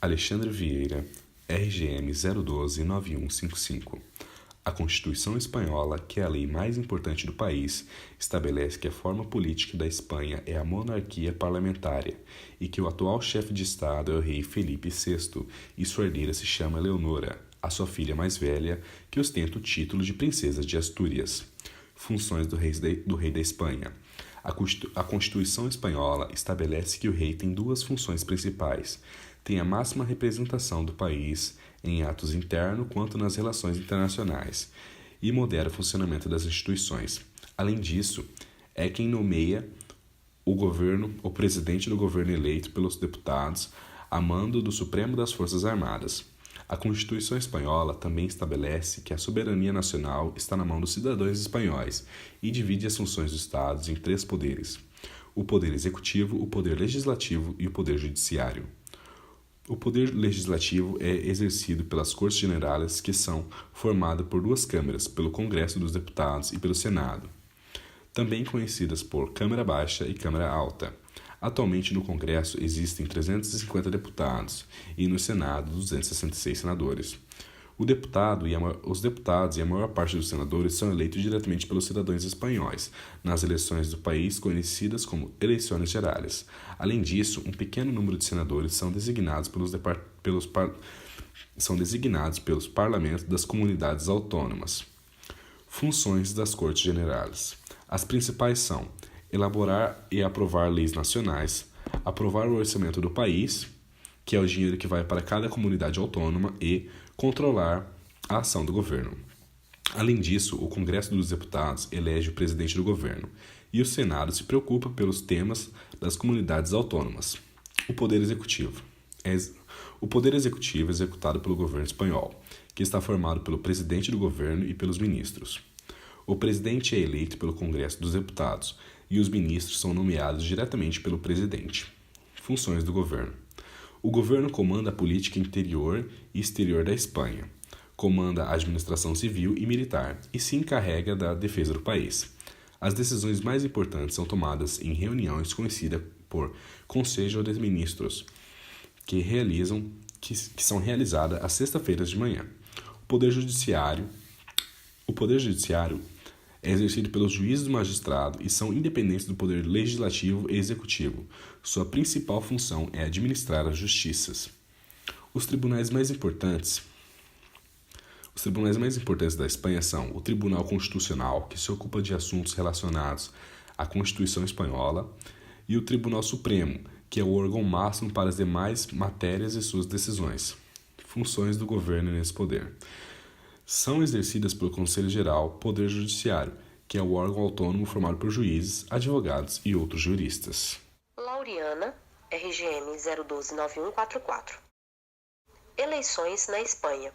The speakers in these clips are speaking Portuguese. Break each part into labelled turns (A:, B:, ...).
A: Alexandre Vieira, RGM 012-9155. A Constituição Espanhola, que é a lei mais importante do país, estabelece que a forma política da Espanha é a monarquia parlamentária e que o atual chefe de Estado é o rei Felipe VI e sua herdeira se chama Leonora, a sua filha mais velha, que ostenta o título de Princesa de Astúrias. Funções do rei da Espanha. A Constituição Espanhola estabelece que o rei tem duas funções principais. Tem a máxima representação do país em atos internos quanto nas relações internacionais e modera o funcionamento das instituições. Além disso, é quem nomeia o presidente do governo eleito pelos deputados a mando do Supremo das Forças Armadas. A Constituição Espanhola também estabelece que a soberania nacional está na mão dos cidadãos espanhóis e divide as funções dos Estados em três poderes: o poder executivo, o poder legislativo e o poder judiciário. O poder legislativo é exercido pelas Cortes Generais, que são formadas por duas câmaras, pelo Congresso dos Deputados e pelo Senado, também conhecidas por Câmara Baixa e Câmara Alta. Atualmente no Congresso existem 350 deputados e no Senado 266 senadores. Os deputados e a maior parte dos senadores são eleitos diretamente pelos cidadãos espanhóis, nas eleições do país conhecidas como eleições gerais. Além disso, um pequeno número de senadores são designados pelos parlamentos das comunidades autônomas. Funções das Cortes Generais. As principais são elaborar e aprovar leis nacionais, aprovar o orçamento do país, que é o dinheiro que vai para cada comunidade autônoma, e controlar a ação do governo. Além disso, o Congresso dos Deputados elege o presidente do governo e o Senado se preocupa pelos temas das comunidades autônomas. O Poder Executivo. O Poder Executivo é executado pelo governo espanhol, que está formado pelo presidente do governo e pelos ministros. O presidente é eleito pelo Congresso dos Deputados e os ministros são nomeados diretamente pelo presidente. Funções do governo. O governo comanda a política interior e exterior da Espanha, comanda a administração civil e militar e se encarrega da defesa do país. As decisões mais importantes são tomadas em reuniões conhecidas por Conselho de Ministros, que são realizadas às sextas-feiras de manhã. O Poder Judiciário é exercido pelos juízes e magistrados e são independentes do poder legislativo e executivo. Sua principal função é administrar as justiças. Os tribunais mais importantes da Espanha são o Tribunal Constitucional, que se ocupa de assuntos relacionados à Constituição Espanhola, e o Tribunal Supremo, que é o órgão máximo para as demais matérias e suas decisões. Funções do governo nesse poder. São exercidas pelo Conselho Geral Poder Judiciário, que é o órgão autônomo formado por juízes, advogados e outros juristas.
B: Laureana, RGM 012-9144. Eleições na Espanha.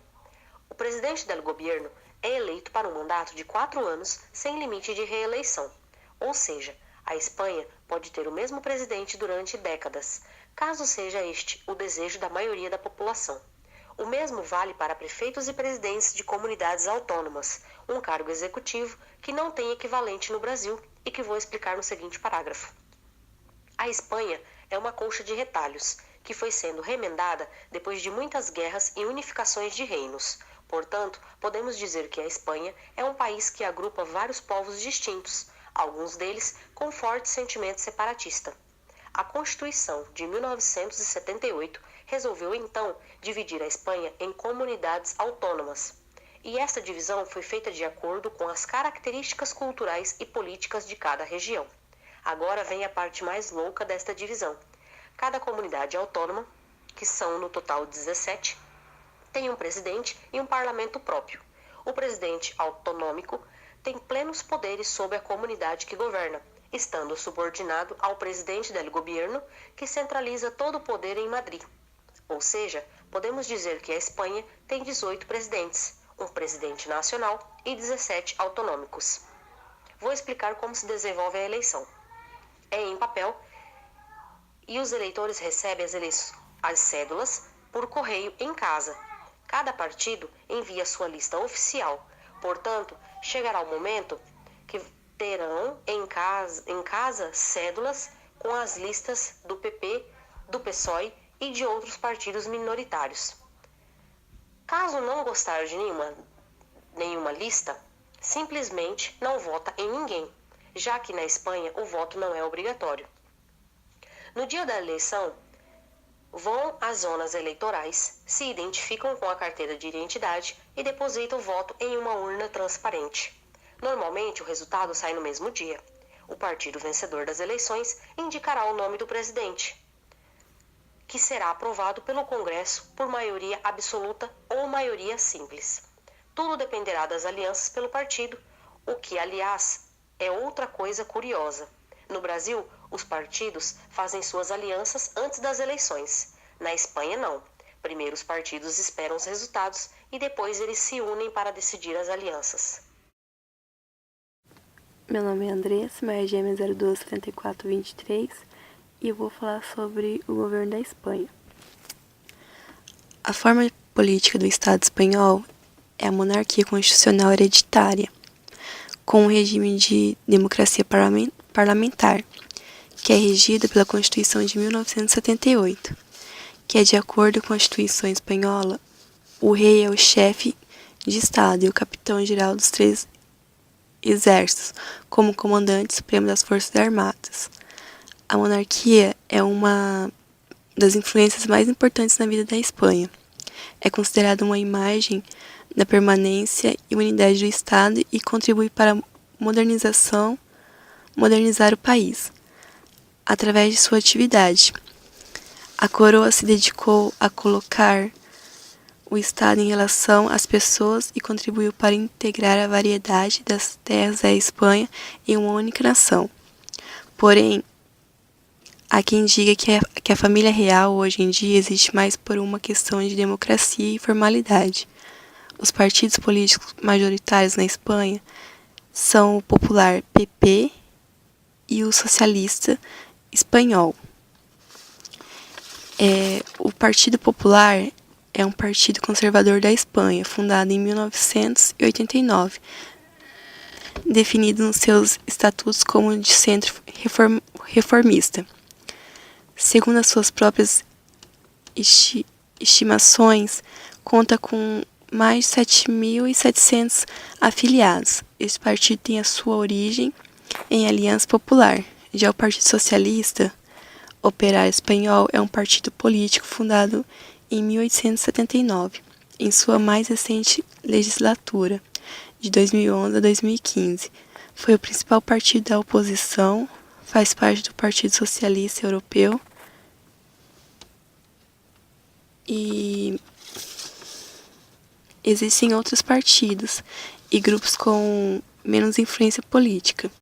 B: O presidente del Gobierno é eleito para um mandato de 4 anos sem limite de reeleição, ou seja, a Espanha pode ter o mesmo presidente durante décadas, caso seja este o desejo da maioria da população. O mesmo vale para prefeitos e presidentes de comunidades autônomas, um cargo executivo que não tem equivalente no Brasil e que vou explicar no seguinte parágrafo. A Espanha é uma colcha de retalhos, que foi sendo remendada depois de muitas guerras e unificações de reinos. Portanto, podemos dizer que a Espanha é um país que agrupa vários povos distintos, alguns deles com forte sentimento separatista. A Constituição de 1978 resolveu então dividir a Espanha em comunidades autônomas. E esta divisão foi feita de acordo com as características culturais e políticas de cada região. Agora vem a parte mais louca desta divisão. Cada comunidade autônoma, que são no total 17, tem um presidente e um parlamento próprio. O presidente autonômico tem plenos poderes sobre a comunidade que governa, estando subordinado ao presidente del Gobierno, que centraliza todo o poder em Madrid. Ou seja, podemos dizer que a Espanha tem 18 presidentes, um presidente nacional e 17 autonômicos. Vou explicar como se desenvolve a eleição. É em papel e os eleitores recebem as cédulas por correio em casa. Cada partido envia sua lista oficial, portanto, chegará o momento que terão em casa cédulas com as listas do PP, do PSOE e de outros partidos minoritários. Caso não gostar de nenhuma lista, simplesmente não vota em ninguém, já que na Espanha o voto não é obrigatório. No dia da eleição, vão às zonas eleitorais, se identificam com a carteira de identidade e depositam o voto em uma urna transparente. Normalmente, o resultado sai no mesmo dia. O partido vencedor das eleições indicará o nome do presidente, que será aprovado pelo Congresso por maioria absoluta ou maioria simples. Tudo dependerá das alianças pelo partido, o que, aliás, é outra coisa curiosa. No Brasil, os partidos fazem suas alianças antes das eleições. Na Espanha, não. Primeiro os partidos esperam os resultados e depois eles se unem para decidir as alianças.
C: Meu nome é Andressa, meu RG é 027423 e eu vou falar sobre o governo da Espanha. A forma política do Estado espanhol é a monarquia constitucional hereditária, com um regime de democracia parlamentar, que é regida pela Constituição de 1978, que é de acordo com a Constituição espanhola, o rei é o chefe de Estado e o capitão-geral dos três exércitos, como comandante supremo das Forças Armadas. A monarquia é uma das influências mais importantes na vida da Espanha. É considerada uma imagem da permanência e unidade do Estado e contribui para a modernizar o país, através de sua atividade. A coroa se dedicou a colocar o Estado em relação às pessoas e contribuiu para integrar a variedade das terras da Espanha em uma única nação. Porém, há quem diga que a família real hoje em dia existe mais por uma questão de democracia e formalidade. Os partidos políticos majoritários na Espanha são o popular PP e o socialista espanhol. O Partido Popular é um partido conservador da Espanha, fundado em 1989, definido nos seus estatutos como de centro reformista. Segundo as suas próprias estimações, conta com mais de 7.700 afiliados. Esse partido tem a sua origem em Aliança Popular. Já o Partido Socialista Operário Espanhol é um partido político fundado em 1879, em sua mais recente legislatura, de 2011 a 2015. Foi o principal partido da oposição, faz parte do Partido Socialista Europeu e existem outros partidos e grupos com menos influência política.